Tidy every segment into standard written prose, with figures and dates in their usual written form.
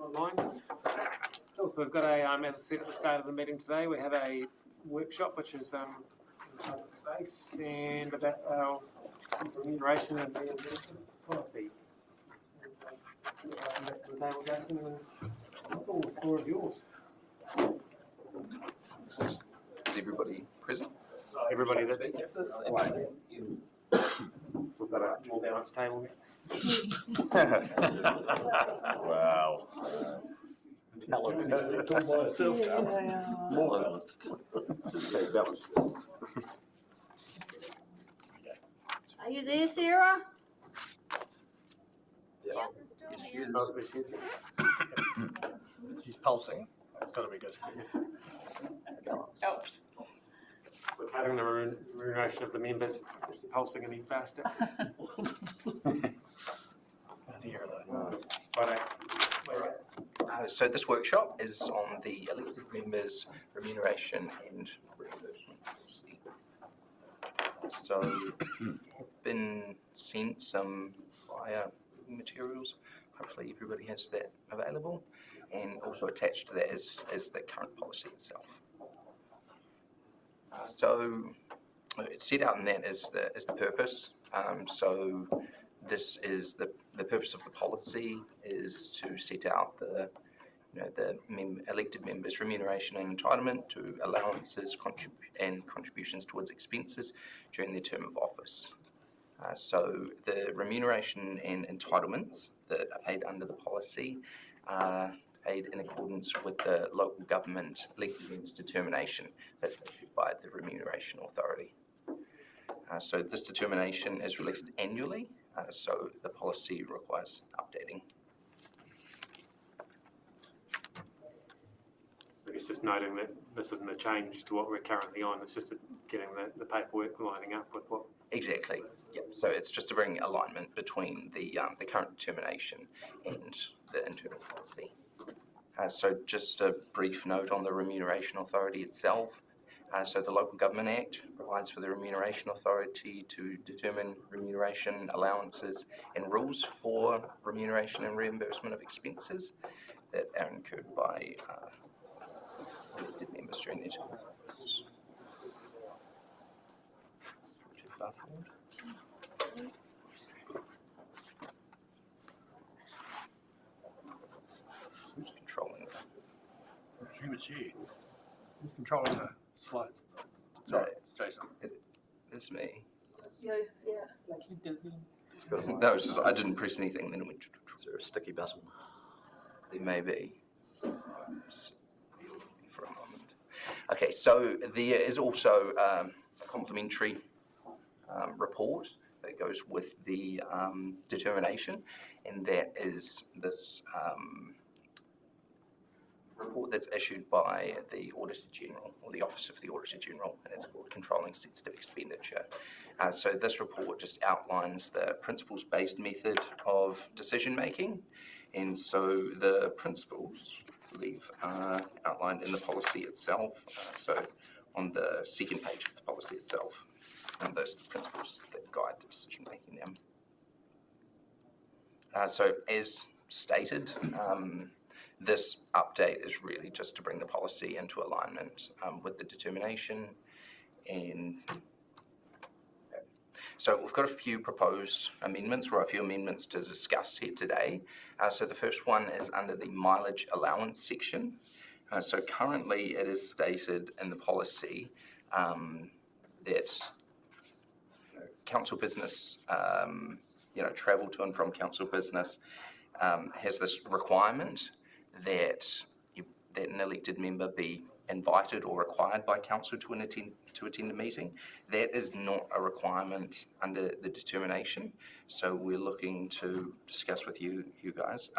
Online. Cool. So we've got a, as I said at the start of the meeting today, we have a workshop which is in public space and about our remuneration and reimbursement policy. Welcome back to the table, Jason, and the floor is yours. Is everybody present? Everybody that's we've got a more balanced table here. Wow. More balanced. Okay, balanced. Are you there, Sarah? Yeah. She's pulsing. That's got to be good. Helps. We're having the remuneration of the members pulsing any faster. So this workshop is on the elected members' remuneration and reimbursement policy. So I've been sent some prior materials. Hopefully everybody has that available. And also attached to that is the current policy itself. So it's set out in that is the purpose. So this is the purpose of the policy is to set out the elected members' remuneration and entitlement to allowances and contributions towards expenses during their term of office. So the remuneration and entitlements that are paid under the policy are paid in accordance with the local government elected members' determination that's issued by the Remuneration Authority. So this determination is released annually, so the policy requires updating. So it's just noting that this isn't a change to what we're currently on, it's just getting the paperwork lining up with what... Exactly, yep. So it's just to bring alignment between the current determination and the internal policy. So just a brief note on the Remuneration Authority itself. So the Local Government Act provides for the Remuneration Authority to determine remuneration, allowances and rules for remuneration and reimbursement of expenses that are incurred by elected members during their term of office. Too far forward. Who's controlling that? Who's controlling the slides? Sorry, it's Jason. It's me. Yeah. No, it's just, I didn't press anything, then it went... Is there a sticky button? There may be. For a moment. Okay, so there is also a complementary report that goes with the determination, and that is this report that's issued by the Auditor General, or the Office of the Auditor General, and it's called Controlling Sensitive Expenditure. So this report just outlines the principles-based method of decision-making, and so the principles, I believe, are outlined in the policy itself. So on the second page of the policy itself, and those are the principles that guide the decision-making there. So as stated, this update is really just to bring the policy into alignment with the determination. And so we've got a few proposed amendments, or a few amendments to discuss here today. So the first one is under the mileage allowance section. So currently it is stated in the policy that council business, travel to and from council business has this requirement that an elected member be invited or required by council to attend a meeting. That is not a requirement under the determination. So we're looking to discuss with you guys,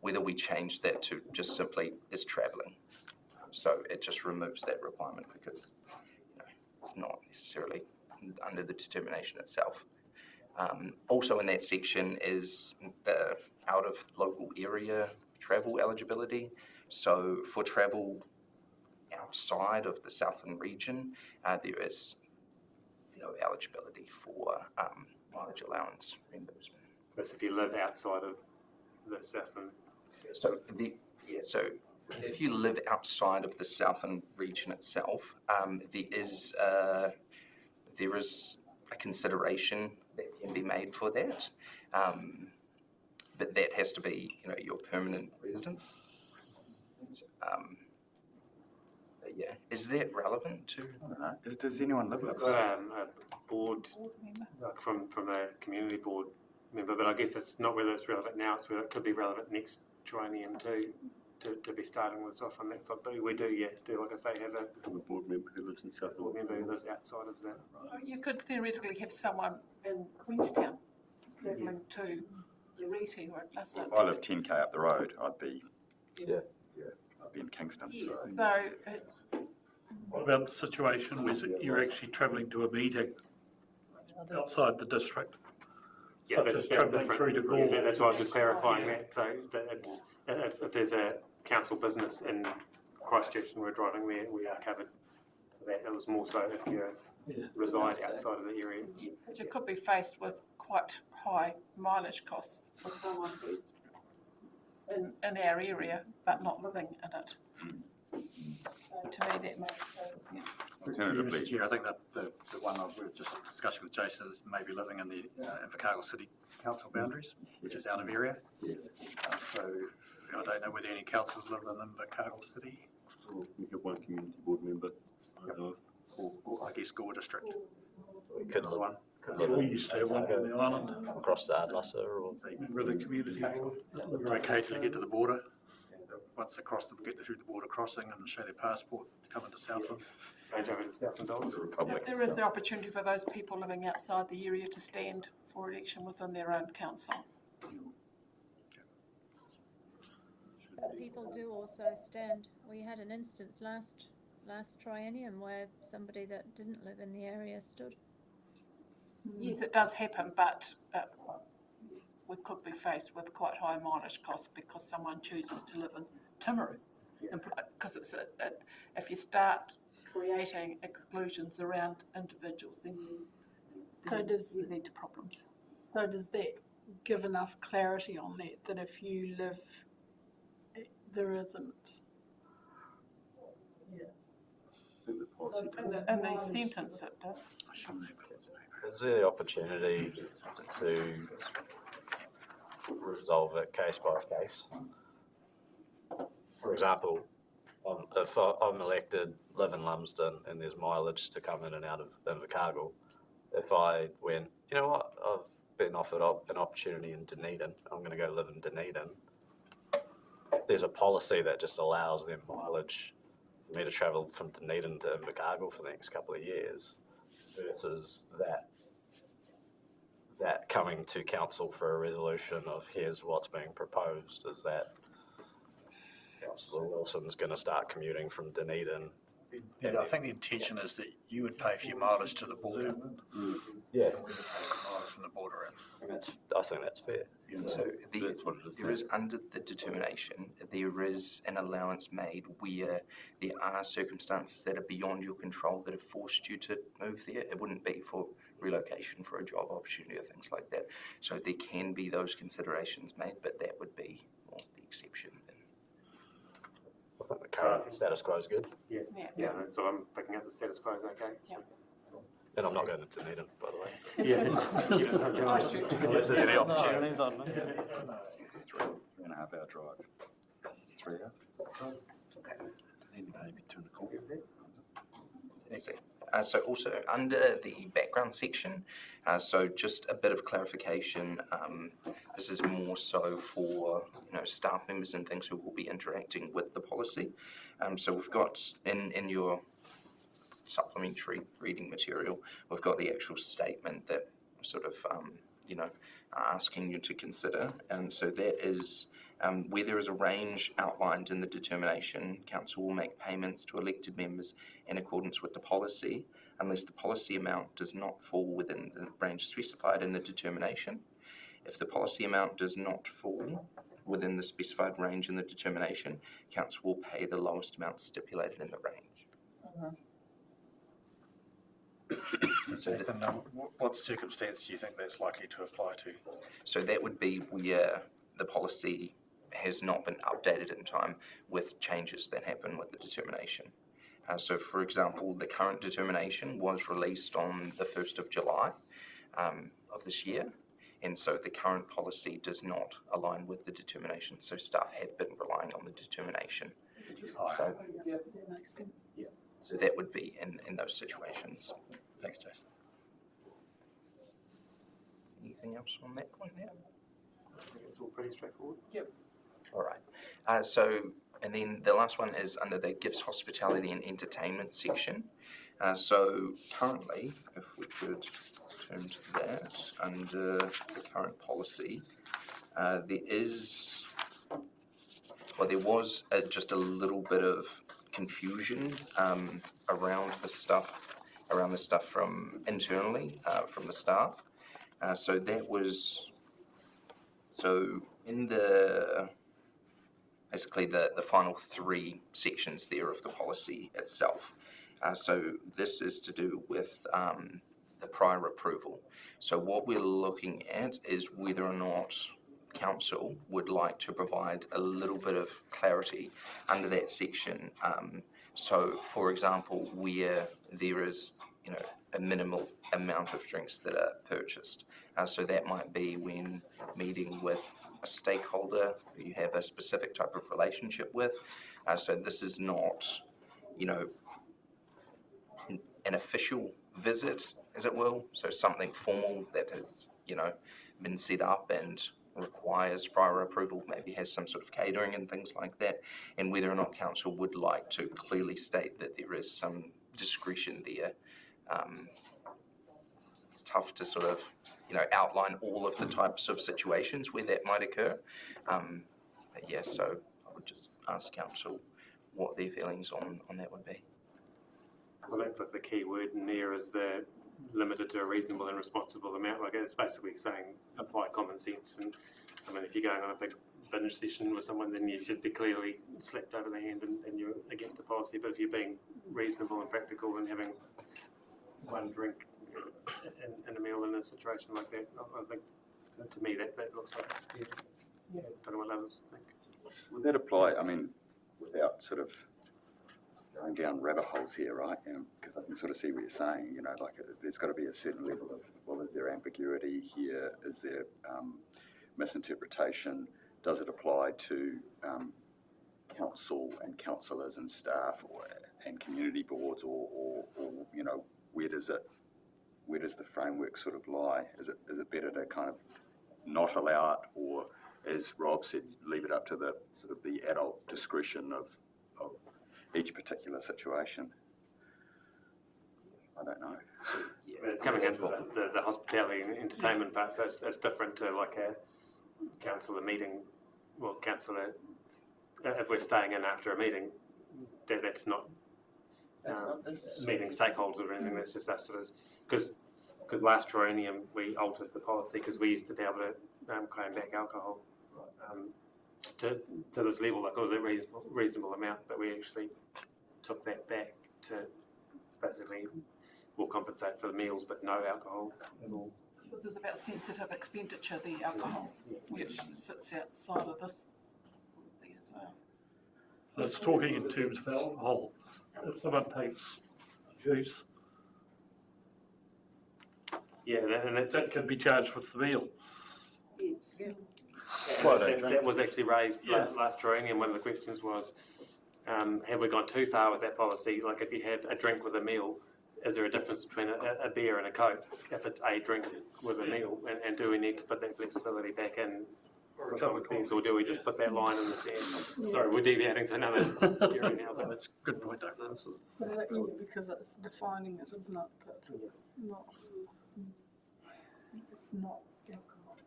whether we change that to just simply is travelling. So it just removes that requirement because it's not necessarily under the determination itself. Also in that section is the out of local area travel eligibility. So for travel outside of the Southland region, there is no eligibility for mileage allowance reimbursement. So That's if you live outside of the Southland. So so if you live outside of the Southland region itself, there is a consideration that can be made for that, but that has to be, your permanent residence. But yeah, is that relevant to? Does anyone live We've outside? got a board like from a community board member, but I guess it's not whether it's relevant now. It's whether it could be relevant next triennium to be starting with off on that foot. But we do, like I say, have I'm a board member who lives in a Southland. board member who lives outside of that. You could theoretically have someone in Queenstown travelling to Uriti or Blackstone. If I live 10k up the road, I'd be Yeah. I'd be in Kingston. Yes, So so What about the situation where you're actually travelling to a meeting outside the district? Yeah, Such but as that's travelling different. through to Gore. Yeah, that's why I was just clarifying that. So that it's, if there's a council business in Christchurch and we're driving there, we are covered for that. It was more so if you reside outside of the area. but you could be faced with quite high mileage costs for someone who's in our area but not living in it. So to me that makes total sense. alternatively, Mr. Chair, I think that the one we were just discussing with Jason is maybe living in the Invercargill City Council boundaries, which is out of area. So I don't know whether any councils live in Invercargill City, we have one community board member. I know of. or I guess Gore District. We could Another live, one. We used to have one on the island, across the Ardlasser or member of the community board. Very occasionally get to the border. Once they cross, get through the border crossing and show their passport to come into Southland. Change over to Southland. The Republic. There is the opportunity for those people living outside the area to stand for election within their own council. But people do also stand. We had an instance last triennium where somebody that didn't live in the area stood. Yes, it does happen, but we could be faced with quite high mileage costs because someone chooses to live in Timaru. Because if you start creating exclusions around individuals, then you lead to problems. So does that give enough clarity on that if you live, there isn't? And they sentence it, does. is there the opportunity to resolve it case by case? For example, if I'm elected, live in Lumsden, and there's mileage to come in and out of Invercargill, if I went, you know what, I've been offered an opportunity in Dunedin, I'm going to go live in Dunedin. If there's a policy that just allows them mileage for me to travel from Dunedin to Invercargill for the next couple of years, versus that coming to council for a resolution of here's what's being proposed, is that Councillor Wilson's going to start commuting from Dunedin. Yeah, I think the intention is that you would pay for your mileage to the border. Yeah, Mileage from the border in. I think that's fair. So That's what it is. there is under the determination, there is an allowance made where there are circumstances that are beyond your control that have forced you to move there. It wouldn't be for relocation for a job opportunity or things like that. So there can be those considerations made, but that would be more the exception. I think the current status quo is good. Yeah, that's what I'm picking up. The status quo is okay. So. And I'm not going to Dunedin, by the way. Yeah. Unless there's any opportunities on me. 3.5 hour drive. 3 hours. Maybe turn the corner. So also under the background section, so just a bit of clarification, this is more so for staff members and things who will be interacting with the policy. So we've got in your supplementary reading material, we've got the actual statement that sort of asking you to consider. So that is where there is a range outlined in the determination, council will make payments to elected members in accordance with the policy unless the policy amount does not fall within the range specified in the determination. If the policy amount does not fall within the specified range in the determination, council will pay the lowest amount stipulated in the range. So Jason, what circumstance do you think that's likely to apply to? So that would be where the policy has not been updated in time with changes that happen with the determination. So for example, the current determination was released on the 1st of July of this year, and so the current policy does not align with the determination. So staff have been relying on the determination. So, That makes sense. so that would be in those situations. Thanks, Jason. Anything else on that point there? I think it's all pretty straightforward. Yep. All right. And then the last one is under the gifts, hospitality and entertainment section. So currently, if we could turn to that, under the current policy, there was just a little bit of confusion around the stuff from internally, from the staff. So in basically the final three sections there of the policy itself. So this is to do with the prior approval. So what we're looking at is whether or not council would like to provide a little bit of clarity under that section. So for example, where there is, a minimal amount of drinks that are purchased. So that might be when meeting with a stakeholder who you have a specific type of relationship with. So this is not, an official visit, as it will. So something formal that has, been set up and requires prior approval, maybe has some sort of catering and things like that, and whether or not council would like to clearly state that there is some discretion there. It's tough to sort of, outline all of the types of situations where that might occur. But yeah, so I would just ask council what their feelings on that would be. I think that the key word in there is the limited to a reasonable and responsible amount. Like it's basically saying apply common sense. And I mean, if you're going on a big binge session with someone, then you should be clearly slapped over the hand and you're against the policy. But if you're being reasonable and practical and having one drink in a meal in a situation like that, I think to me that looks like I don't know what others think. Would that apply, without sort of going down rabbit holes here, right? Because I can sort of see what you're saying, there's got to be a certain level of, well, is there ambiguity here? Is there misinterpretation? Does it apply to council and councillors and staff and community boards or where does the framework sort of lie? Is it better to kind of not allow it, or as Rob said, leave it up to the sort of the adult discretion of each particular situation? I don't know. It's coming into the hospitality and entertainment part, so it's different to like a councillor meeting. Well, councillor, if we're staying in after a meeting, that's not meeting stakeholders or anything. That's just us sort of because last triennium we altered the policy because we used to be able to claim back alcohol to this level, like it was a reasonable amount, but we actually took that back to basically we'll compensate for the meals but no alcohol at all. This is about sensitive expenditure, the alcohol, which sits outside of this policy as well. It's talking in terms of alcohol. If someone takes juice, and that can be charged with the meal. Yes. Yeah. That was actually raised last triennium. One of the questions was, have we gone too far with that policy? Like if you have a drink with a meal, is there a difference between a beer and a Coke if it's a drink with a meal? And do we need to put that flexibility back in for common sense, or do we just put that line in the sand? Sorry, we're deviating to another area now, but That's a good point, though. Because it's defining it, isn't it? That it's not alcohol.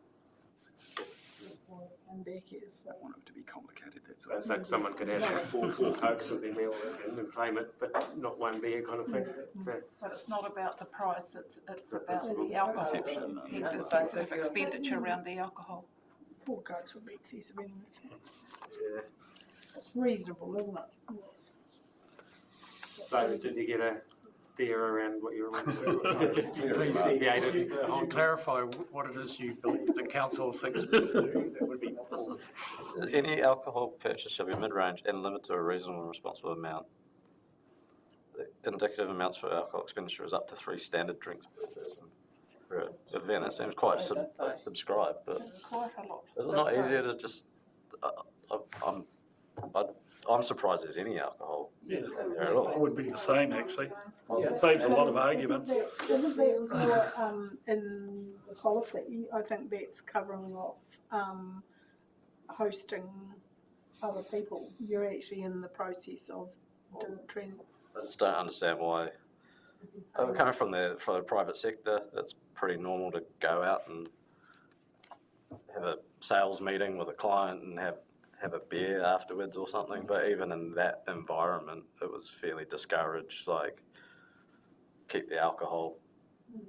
And Becky is. I don't want it to be complicated, that's so it's like someone could have four Cokes with their meal and claim it, but not one beer kind of thing. But it's not about the price, it's about the alcohol. Perception. There's sort of expenditure around the alcohol. 4 Cokes would be excessive anyway. Yeah. It's reasonable, isn't it? So did you get a steer around what you're around. Could you clarify what it is you believe the council thinks we should do? That would be helpful. Any alcohol purchase shall be mid-range and limited to a reasonable and responsible amount. The indicative amounts for alcohol expenditure is up to 3 standard drinks per person for an event. It seems quite subscribed, but It's quite a lot. is it not easier to just? I'm surprised there's any alcohol in there at all. It would be the same, actually. It saves a lot of argument. Isn't that for, in the policy, I think that's covering off, hosting other people. You're actually in the process of doing. I just don't understand why. Coming from the private sector, it's pretty normal to go out and have a sales meeting with a client and have a beer afterwards or something. But even in that environment, it was fairly discouraged. Like, keep the alcohol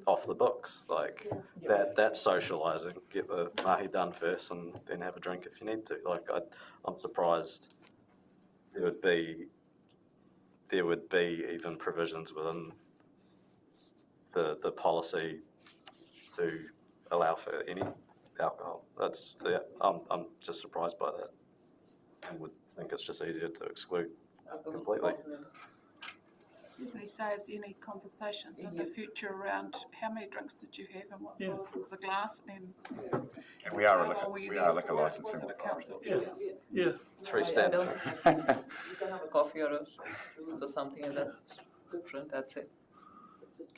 off the books. Like that's socialising. Get the mahi done first, and then have a drink if you need to. Like, I'm surprised there would be even provisions within the policy to allow for any alcohol. I'm just surprised by that, and would think it's just easier to exclude completely. Certainly saves any conversations in the future around how many drinks did you have and what size was the glass and And we are how long were you we there are liquor for? licensing Was it a authority. council? Yeah. 3 standard. You can have a coffee or a juice or something, and that's different. That's it.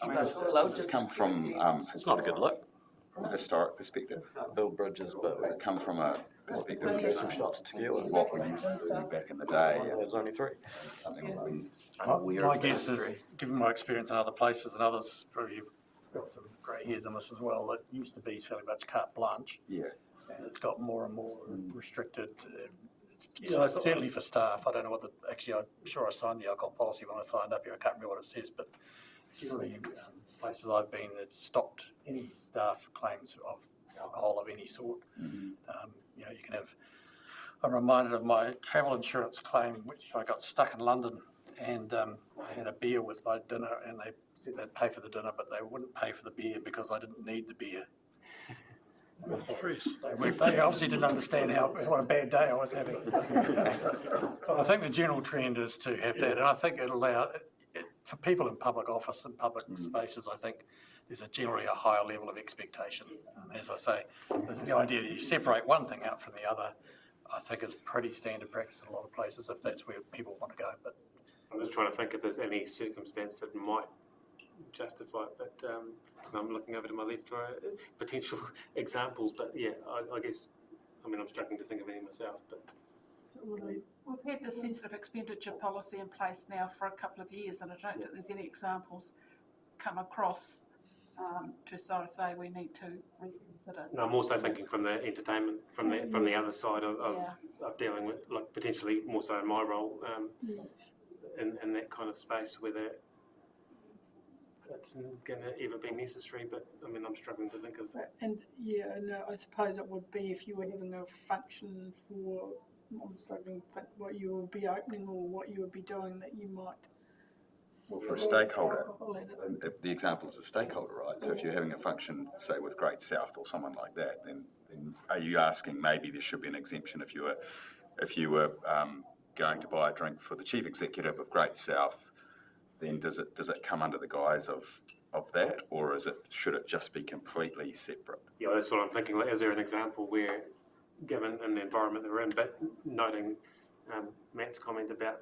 I mean, does this come from It's not a good look. from a historic perspective? Build bridges, but Does it come from a perspective get some of shots of tequila. what we used to do back in the day? There's only 3. Something that we My guess is, given my experience in other places and others, probably you've got some grey hairs in this as well, it used to be fairly much carte blanche, yeah. and it's got more and more restricted. Certainly for staff. I don't know what actually, I'm sure I signed the alcohol policy when I signed up here. I can't remember what it says, but generally, places I've been, it's stopped any staff claims of alcohol of any sort. You can have. I'm reminded of my travel insurance claim, which I got stuck in London, and I had a beer with my dinner, and they said they'd pay for the dinner, but they wouldn't pay for the beer because I didn't need the beer. They obviously didn't understand what a bad day I was having. But I think the general trend is to have that, and I think it allows for people in public office and public spaces. I think there's generally a higher level of expectation. As I say, the idea that you separate one thing out from the other, I think is pretty standard practice in a lot of places if that's where people want to go. But I'm just trying to think if there's any circumstance that might justify it, but I'm looking over to my left for potential examples, but yeah, I guess, I'm struggling to think of any myself, but. We've had the sensitive expenditure policy in place now for a couple of years, and I don't think there's any examples come across to sort of say we need to reconsider. No, I'm also thinking from the entertainment, from the other side of dealing with, like, potentially more so in my role, in that kind of space where that's going to ever be necessary, but I'm struggling to think of. And I suppose it would be if you were having a function for, I'm struggling to think what you would be opening or what you would be doing that you might. Well, for a stakeholder, the example is a stakeholder, right? So if you're having a function, say with Great South or someone like that, then are you asking maybe there should be an exemption if you were going to buy a drink for the chief executive of Great South? Then does it come under the guise of that, or should it just be completely separate? Yeah, that's what I'm thinking. Like, is there an example where, given in the environment that we're in, but noting Matt's comment about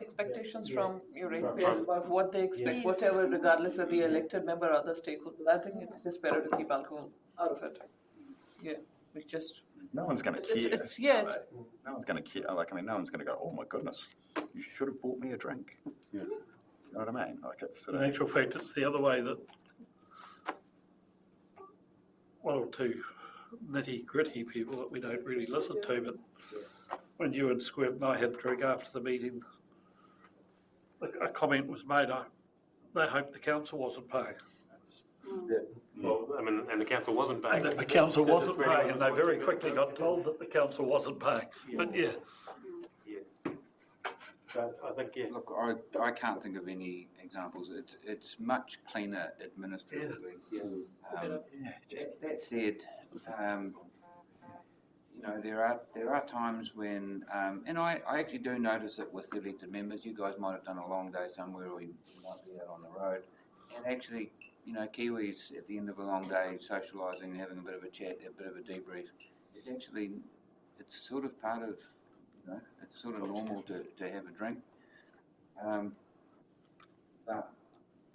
Expectations from your ratepayers about what they expect, whatever, regardless of the elected member or other stakeholders. I think it's just better to keep alcohol out of it. Yeah, we just. No one's going to care. No one's going to care. No one's going to go, oh my goodness, you should have bought me a drink. Yeah. You know what I mean? Like, it's in actual fact, it's the other way, that one or two nitty gritty people that we don't really listen to, but when you and Squirt and I had a drink after the meeting, a comment was made, they hoped the council wasn't paying. Well, and the council wasn't paying. And the council wasn't paying, and they very quickly got told that the council wasn't paying. But But I think, yeah, Look, I can't think of any examples. It's much cleaner administratively. That said, you know, there are times when, and I actually do notice it with elected members. You guys might have done a long day somewhere, or you might be out on the road, and actually, you know, Kiwis at the end of a long day, socialising, having a bit of a chat, a bit of a debrief. It's sort of part of, you know, it's sort of normal to have a drink. But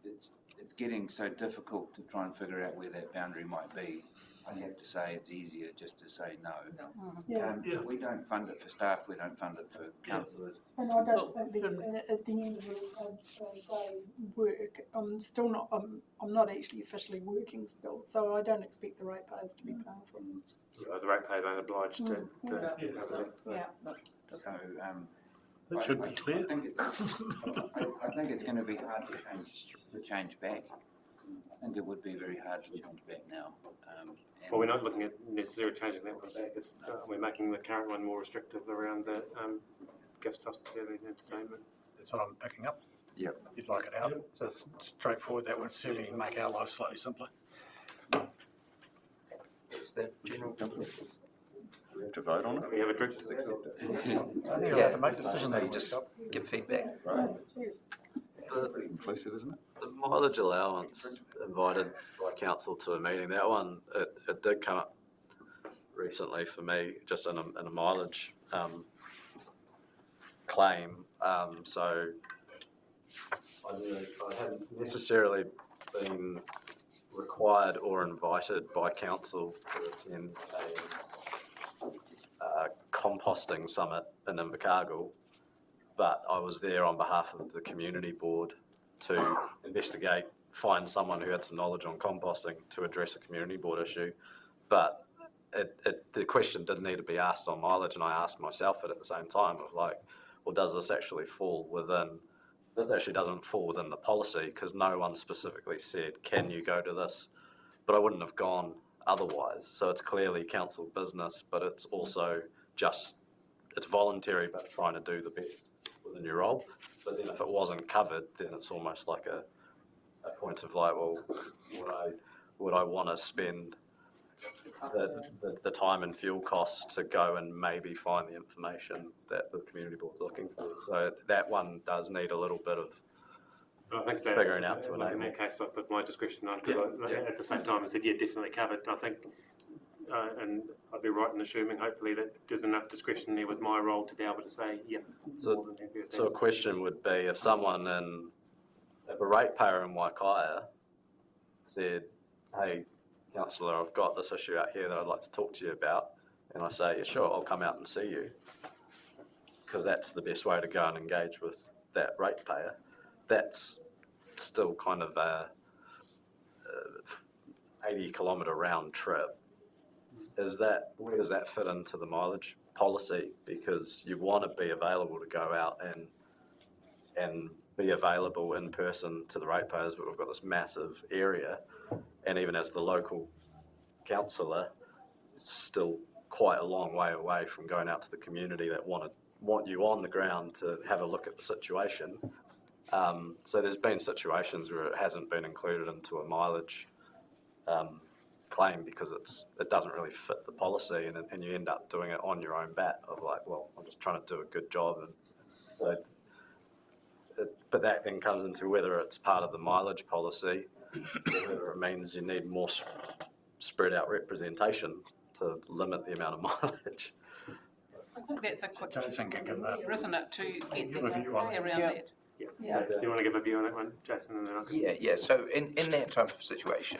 it's getting so difficult to try and figure out where that boundary might be. I have to say it's easier just to say no. We don't fund it for staff, we don't fund it for councillors. And I don't think at the end of the day's work, I'm not actually officially working still, so I don't expect the ratepayers to be paying for it. the ratepayers aren't obliged to cover that. So, That should be clear. I think it's going to be hard to change back. I think it would be very hard to change back now. Well, we're not looking at necessarily changing that one back. It's, we're making the current one more restrictive around the gifts, hospitality and entertainment. That's what I'm picking up. Yep. You'd like it out. So it's straightforward. That would certainly make our lives slightly simpler. Is that general consensus? Do we have to vote on it? We have a direct. I think you'll have to make decisions. So you just give feedback. Right. Pretty inclusive, isn't it? The mileage allowance invited by council to a meeting, that one, it did come up recently for me, just in a mileage claim. So I hadn't necessarily been required or invited by council to attend a composting summit in Invercargill, but I was there on behalf of the community board to investigate, find someone who had some knowledge on composting to address a community board issue. But the question didn't need to be asked on mileage, and I asked myself it at the same time of like, well, does this actually fall within, this actually doesn't fall within the policy, because no one specifically said, can you go to this? But I wouldn't have gone otherwise. So it's clearly council business, but it's also just, it's voluntary, but trying to do the best within your role. But then if it wasn't covered, then it's almost like a point of like, well, would I want to spend the time and fuel costs to go and maybe find the information that the community board's looking for? So that one does need a little bit of figuring out to enable. In that case, I put my discretion on, because at the same time I said, yeah, definitely covered. I think, and I'd be right in assuming, hopefully, that there's enough discretion there with my role to be able to say, yeah, more than happy with that. So a question would be, if a ratepayer in Waikaia said, hey, councillor, I've got this issue out here that I'd like to talk to you about, and I say, yeah, sure, I'll come out and see you, because that's the best way to go and engage with that ratepayer. That's still kind of a 80-kilometre round trip. Where does that fit into the mileage policy? Because you want to be available to go out and be available in person to the ratepayers, but we've got this massive area, and even as the local councillor, still quite a long way away from going out to the community that want you on the ground to have a look at the situation. So there's been situations where it hasn't been included into a mileage claim because it doesn't really fit the policy, and you end up doing it on your own bat of like, well, I'm just trying to do a good job. And so, but that then comes into whether it's part of the mileage policy, or whether it means you need more spread out representation to limit the amount of mileage. I think that's a quick, Jason can give a isn't it, to get the view on it. around that. So do you want to give a view on that one, Jason, and then I can... Yeah. So in that type of situation,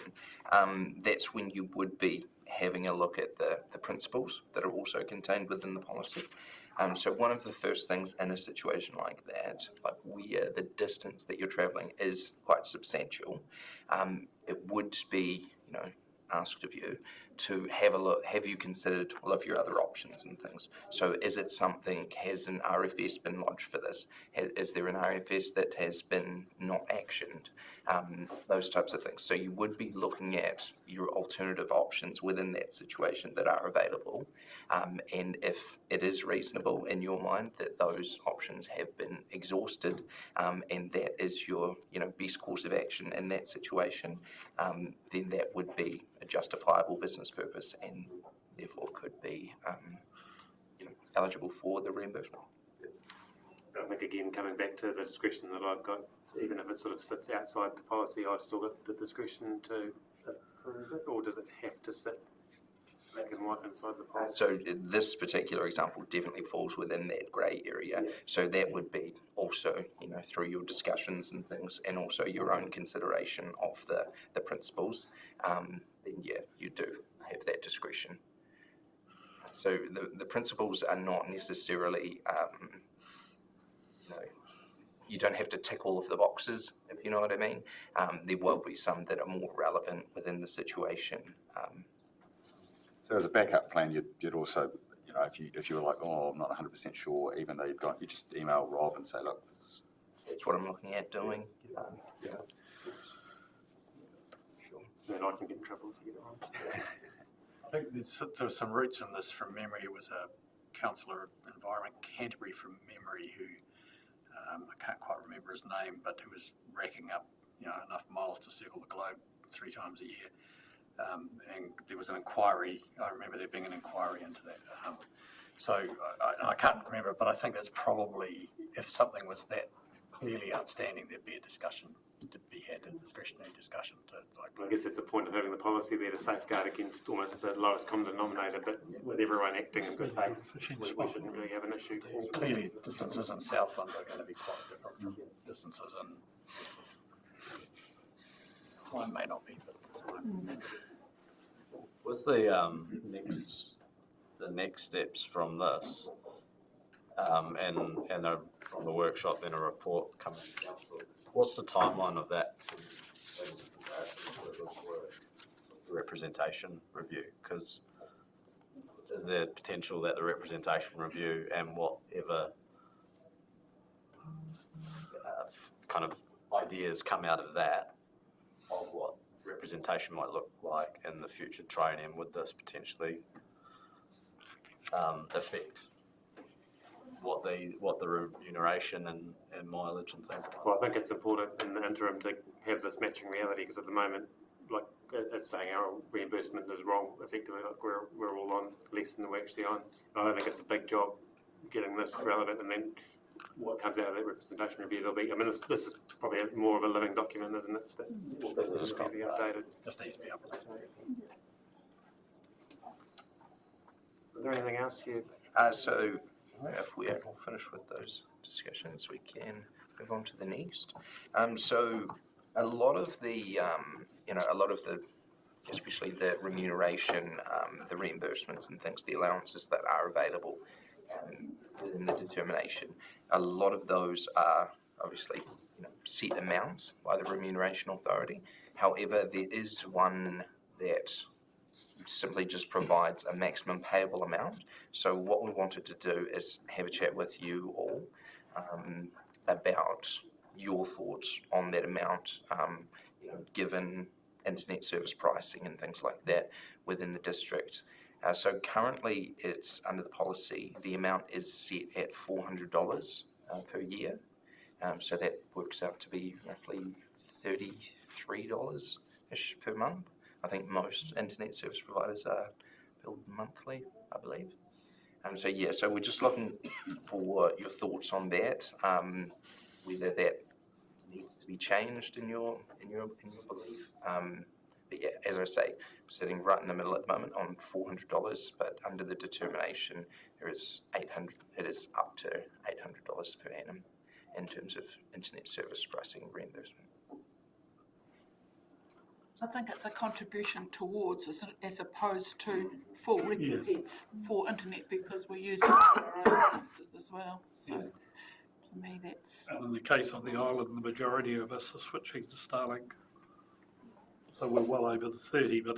that's when you would be having a look at the principles that are also contained within the policy. So one of the first things in a situation like that, like where the distance that you're travelling is quite substantial, it would be, asked of you to have a look. Have you considered all of your other options and things? So is it something, has an RFS been lodged for this? Is there an RFS that has been not actioned? Those types of things. So you would be looking at, your alternative options within that situation that are available, and if it is reasonable in your mind that those options have been exhausted, and that is your best course of action in that situation, then that would be a justifiable business purpose and therefore could be eligible for the reimbursement. I think again, coming back to the discretion that I've got, even if it sort of sits outside the policy, I've still got the discretion to approve it, or does it have to sit black and white inside the policy? So this particular example definitely falls within that grey area. Yeah. So that would be also, through your discussions and things, and also your own consideration of the principles, then yeah, you do have that discretion. So the principles are not necessarily, you don't have to tick all of the boxes, if you know what I mean. There will be some that are more relevant within the situation. So as a backup plan, you'd also, if you were like, oh, I'm not 100% sure, even though you just email Rob and say, look, that's what I'm looking at doing. Yeah. Sure. Then I can get in trouble if you get it wrong. I think there's some roots in this from memory. It was a councillor of environment, Canterbury, from memory, who I can't quite remember his name, but who was racking up enough miles to circle the globe 3 times a year. And there was an inquiry. I remember there being an inquiry into that. So I can't remember, but I think that's probably, if something was that clearly outstanding, there'd be a discussion to be had, a discretionary discussion to I guess that's the point of having the policy there, to safeguard against almost the lowest common denominator, but with everyone acting in good faith, we shouldn't really have an issue. Clearly, distances in Southland are going to be quite different from distances in Clyde may not be, but With the next steps from this, and from the workshop, then a report coming to council, what's the timeline of that representation review? Because is there potential that the representation review and whatever kind of ideas come out of that, of what representation might look like in the future triennium, would this potentially affect what the remuneration and mileage and things like? Well, I think it's important in the interim to have this matching reality, because at the moment, like, it's saying our reimbursement is wrong, effectively, like we're all on less than we're actually on. I don't think it's a big job getting this relevant, and then what comes out of that representation review, this is probably more of a living document, isn't it? That will just be updated. just needs to be updated. Is there anything else you? So if we are all finished with those discussions, we can move on to the next. So a lot of the, especially the remuneration, the reimbursements and things, the allowances that are available within the determination, a lot of those are obviously set amounts by the remuneration authority. However, there is one that simply just provides a maximum payable amount. So what we wanted to do is have a chat with you all about your thoughts on that amount, given internet service pricing and things like that within the district. So currently it's under the policy, the amount is set at $400 per year. So that works out to be roughly $33-ish per month. I think most internet service providers are billed monthly, I believe. So we're just looking for your thoughts on that, whether that needs to be changed in your belief. But yeah, as I say, we're sitting right in the middle at the moment on $400, but under the determination it is up to $800 per annum in terms of internet service pricing and reimbursement. I think it's a contribution towards, as opposed to full recompense for internet, because we're using it for our own purposes as well. So to me, that's. And in the case of the island, the majority of us are switching to Starlink. So we're well over the 30, but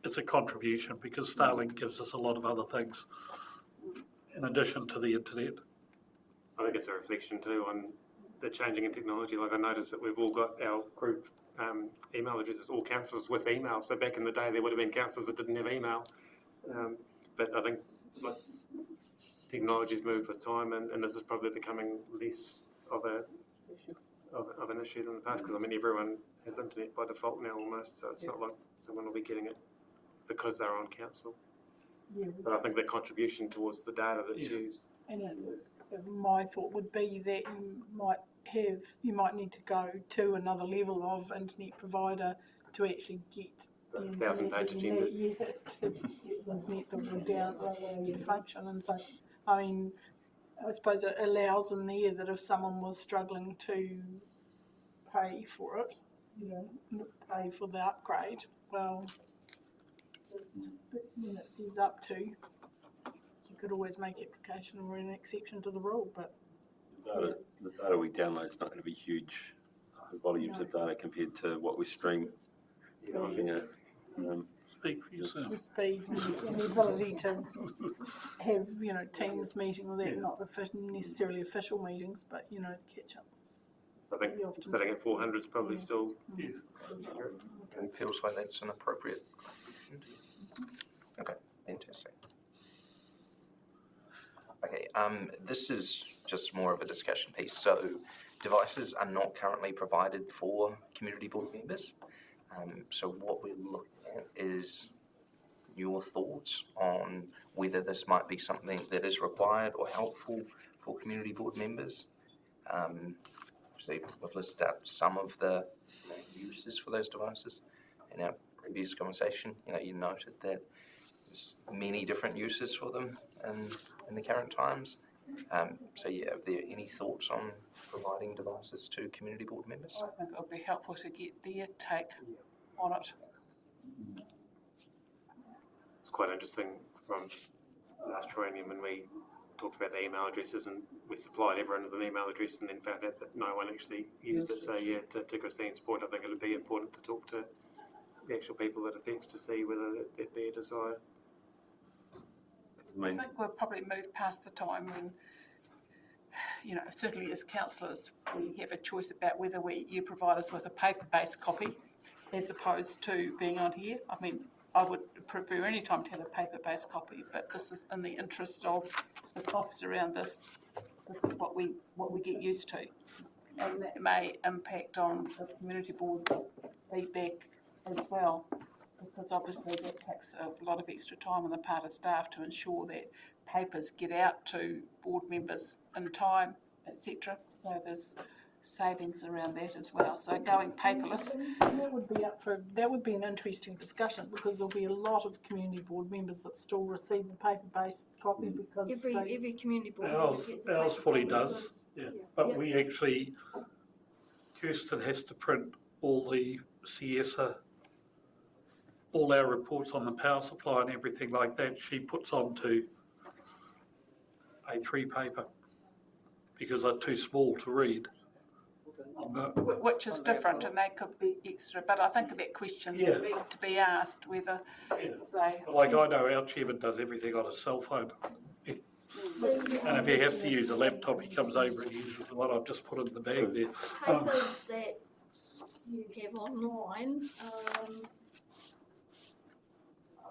it's a contribution because Starlink gives us a lot of other things in addition to the internet. I think it's a reflection too on the changing in technology. Like I noticed that we've all got our group email addresses, all councillors with email. So back in the day, there would have been councillors that didn't have email. But I think like, technology's moved with time, and this is probably becoming less of an issue than the past. Because I mean, everyone has internet by default now almost. So it's not like someone will be getting it because they're on council. Yeah. But I think the contribution towards the data that's used. And my thought would be that you might need to go to another level of internet provider to actually get the 1,000-page agendas. To get the internet that will down function. And so, I mean, I suppose it allows in there that if someone was struggling to pay for it, pay for the upgrade, well, it says up to. You could always make application or an exception to the rule, but the data we download is not going to be huge. The volumes of data compared to what we stream. Speak for yourself. the speed and the ability to have, teams meeting or that, not necessarily official meetings, but, catch up. I think sitting at 400 is probably still accurate. And feels like that's an appropriate. Okay, fantastic. Okay, this is just more of a discussion piece. So devices are not currently provided for community board members. So what we're looking at is your thoughts on whether this might be something that is required or helpful for community board members. So we've listed out some of the uses for those devices in our previous conversation. You noted that there's many different uses for them in the current times. So yeah, are there any thoughts on providing devices to community board members? I think it would be helpful to get their take on it. It's quite interesting from last triennium when we talked about the email addresses and we supplied everyone with an email address and then found out that no one actually used it. So yeah, to Christine's point, I think it would be important to talk to the actual people that affects to see whether that be a desire. I think we'll probably move past the time when, certainly as councillors, we have a choice about whether you provide us with a paper-based copy as opposed to being on here. I mean, I would prefer any time to have a paper-based copy, but this is in the interest of the costs around this. This is what we get used to, and that may impact on the community board's feedback as well, because obviously that takes a lot of extra time on the part of staff to ensure that papers get out to board members in time, etc. So there's savings around that as well. So going paperless, that would be an interesting discussion, because there'll be a lot of community board members that still receive the paper-based copy because every community board ours fully does, but we actually, Kirsten has to print all the CSA, all our reports on the power supply and everything like that. She puts onto A3 paper because they're too small to read. Which is different, and they could be extra. But I think that question would need to be asked whether like I know our chairman does everything on his cell phone. And if he has to use a laptop, he comes over and uses the one I've just put in the bag there. Papers that you have online,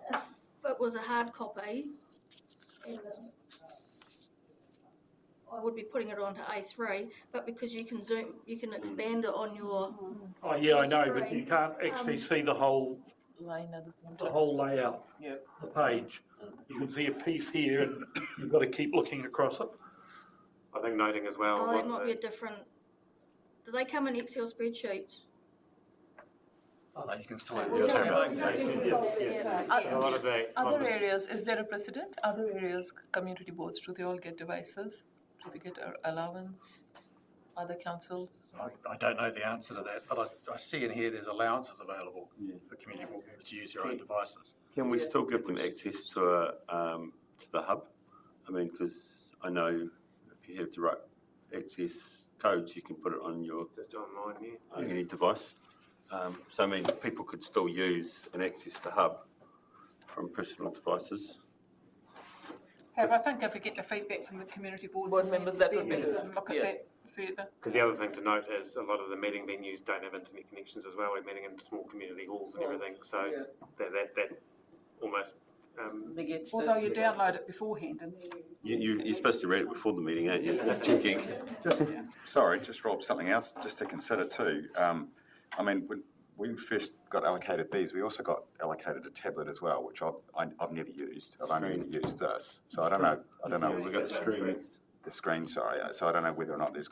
if it was a hard copy, I would be putting it onto A3, but because you can zoom, you can expand it on your. Oh yeah, I know, but you can't actually see the whole layout, the page. You can see a piece here, and you've got to keep looking across it. I think noting as well. Oh, that might be a different. Do they come in Excel spreadsheets? Oh, no, you can still Other areas, is there a precedent? Other areas, community boards, do they all get devices? Do they get allowance? Other councils? I don't know the answer to that, but I see in here there's allowances available for community board members to use their own devices. Can we still give them access to the hub? I mean, because I know if you have the right access codes, you can put it on your just online here. Any device. So I mean, people could still use and access the hub from personal devices. I think if we get the feedback from the community boards. Board members, that would be then good. we can look at Yeah. that further. Because the other thing to note is a lot of the meeting venues don't have internet connections as well. We're meeting in small community halls and everything, so Yeah. that almost Negates the- Although you download it beforehand and You're supposed to read it before the meeting, aren't you? Checking. Sorry, just Rob, something else just to consider too. I mean, when we first got allocated these, we also got allocated a tablet as well, which I've never used. I've only ever used this, so I don't know. We got the screen. The screen, sorry. So I don't know whether or not there's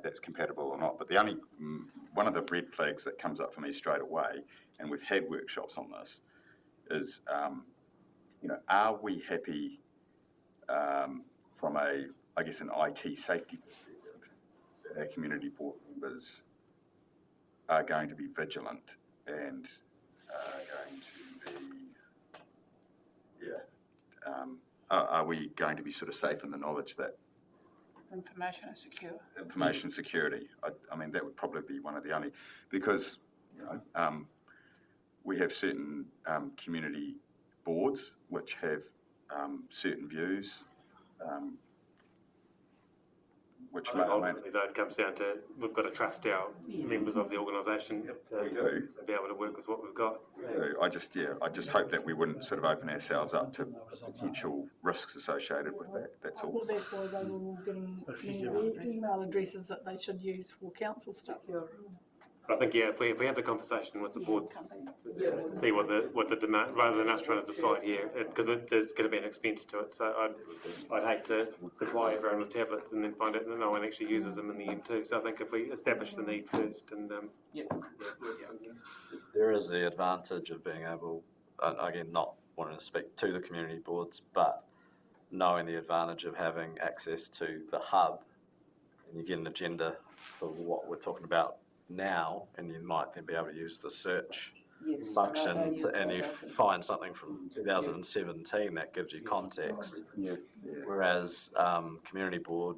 that's compatible or not. But the only one of the red flags that comes up for me straight away, and we've had workshops on this, is are we happy from an IT safety perspective that our community board members are going to be vigilant and are going to be, are we going to be sort of safe in the knowledge that information is secure. information security? I mean, that would probably be one of the only, because we have certain community boards which have certain views, which ultimately though it comes down to we've got to trust our members of the organisation to be able to work with what we've got. I just hope that we wouldn't sort of open ourselves up to potential risks associated with that. That's all. Well, that's why they were all getting email addresses that they should use for council stuff. But I think if we have the conversation with the board, see what the demand, rather than us trying to decide here, because there's going to be an expense to it. So I'd hate to supply everyone with tablets and then find out that no one actually uses them in the end too. So I think if we establish the need first, and there is the advantage of being able, again, not wanting to speak to the community boards, but knowing the advantage of having access to the hub, and you get an agenda for what we're talking about now, and you might then be able to use the search function and you find something from 2017 that gives you context. Whereas community board,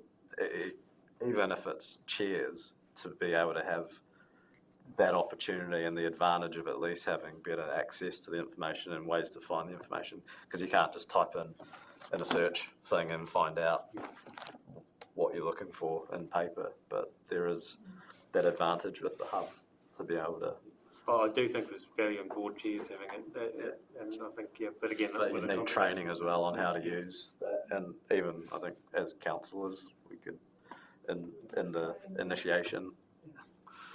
even if it's chairs, to be able to have that opportunity and the advantage of at least having better access to the information and ways to find the information, because you can't just type in a search thing and find out what you're looking for in paper, but there is that advantage with the hub to be able to. Well, I do think there's value in board chairs having it, and I think but again, but you need training as well on how to use that, and even I think as councillors we could in the initiation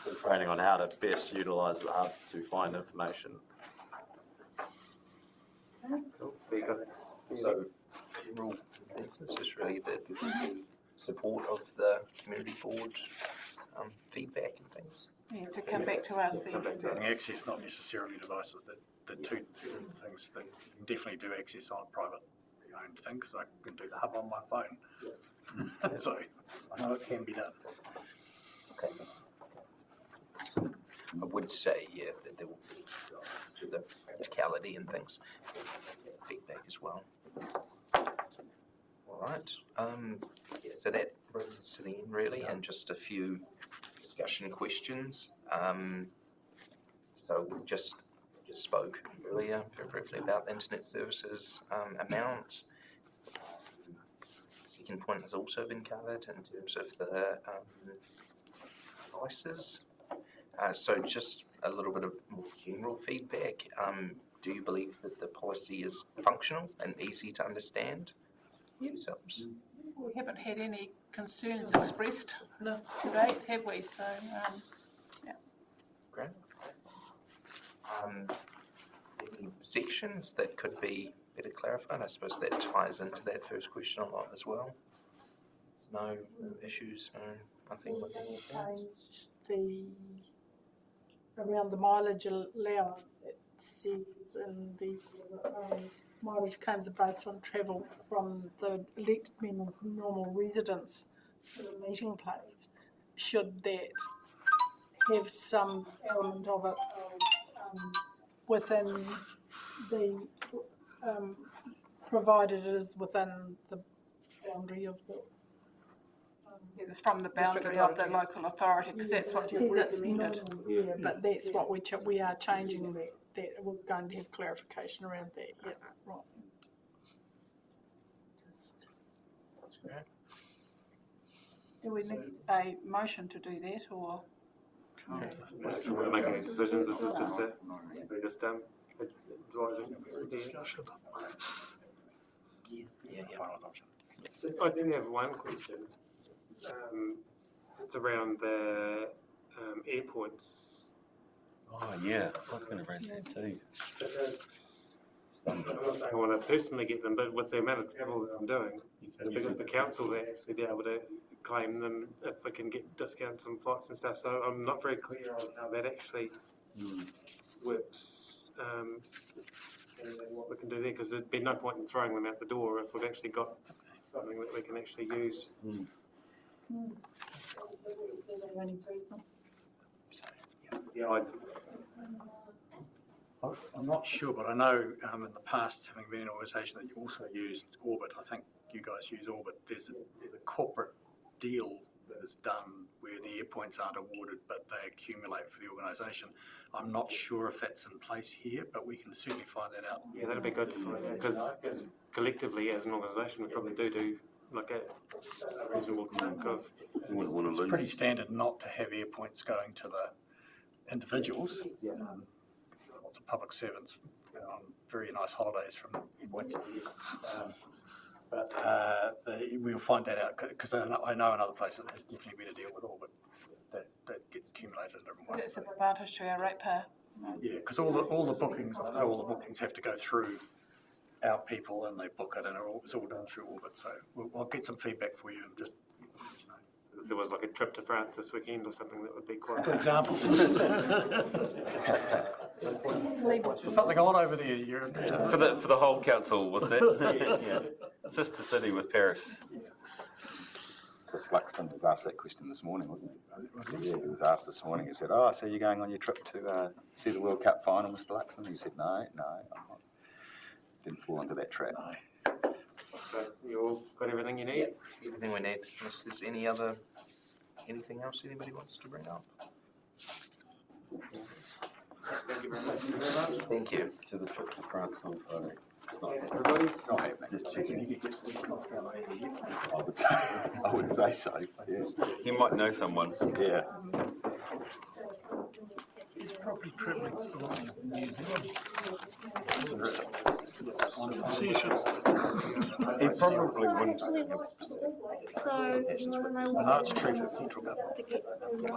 some training on how to best utilise the hub to find information. Cool. So you got So general consensus is really the support of the community board feedback and things. Yeah, to come back to us then. And access, not necessarily devices, the two different things that you can definitely do access on a private owned thing, because I can do the hub on my phone. So I know it can be done. Okay. I would say, that there will be to the practicality and things, feedback as well. All right. So that brings us to the end, really, and just a few discussion questions. So we just spoke earlier very briefly about the internet services amount. Second point has also been covered in terms of the devices. So just a little bit of more general feedback. Do you believe that the policy is functional and easy to understand yourselves? We haven't had any concerns expressed to date, have we? So, yeah. Great. Any sections that could be better clarified? I suppose that ties into that first question a lot as well. There's no issues, nothing. Changed around the mileage allowance. It says in the mileage claims are based on travel from the elected members' normal residence to the meeting place. Should that have some element of it within the, provided it is within the boundary of the It's from the boundary of the local authority, because that's what you've recommended. Yeah, but that's what we are changing that. That was going to have clarification around that. Yeah, right. Do we need a motion to do that, or? Just we're not making any decisions, this is just Discussion. Final adoption. I do have one question. It's around the airports. Oh, yeah, I was going to raise that too. I'm not saying I want to personally get them, but with the amount of travel that I'm doing, the council will actually be able to claim them if we can get discounts on flights and stuff. So I'm not very clear on how that actually works and what we can do there, because there'd be no point in throwing them out the door if we've actually got something that we can actually use. Yeah, I'm not sure, but I know in the past, having been an organisation that you also used Orbit, I think you guys use Orbit, there's a corporate deal that is done where the air points aren't awarded, but they accumulate for the organisation. I'm not sure if that's in place here, but we can certainly find that out. Yeah, that'd be good to find out, because collectively as an organisation, we probably do like a reasonable chunk of. It's pretty standard not to have air points going to the individuals. Lots of public servants on very nice holidays from air points. We'll find that out, because I know in other places there's definitely been a deal with Orbit that gets accumulated in different ways. It's an advantage to our ratepayer. Yeah, because all the bookings, I know all the bookings have to go through our people and they book it, and it's all done through Orbit. So I'll get some feedback for you and just let you know. If there was like a trip to France this weekend or something, that would be quite. For example. Something on over there. You're For the whole council, was that? Yeah. Sister city with Paris. Chris Luxton was asked that question this morning, wasn't he? Yeah, he was asked this morning. He said, "Oh, so you're going on your trip to see the World Cup final, Mr. Luxton?" He said, "No, I'm not." Didn't fall into that trap. So you all got everything you need? Yeah, everything we need. Unless there's anything else anybody wants to bring up? Thank you very much. Thank you. To the trip to France on Friday. Thanks, everybody. It's not happening. Just checking. I would say so. Yeah. You might know someone. Yeah. He's probably travelling to New Zealand. Concession. He probably wouldn't. So, I know it's true for the central government.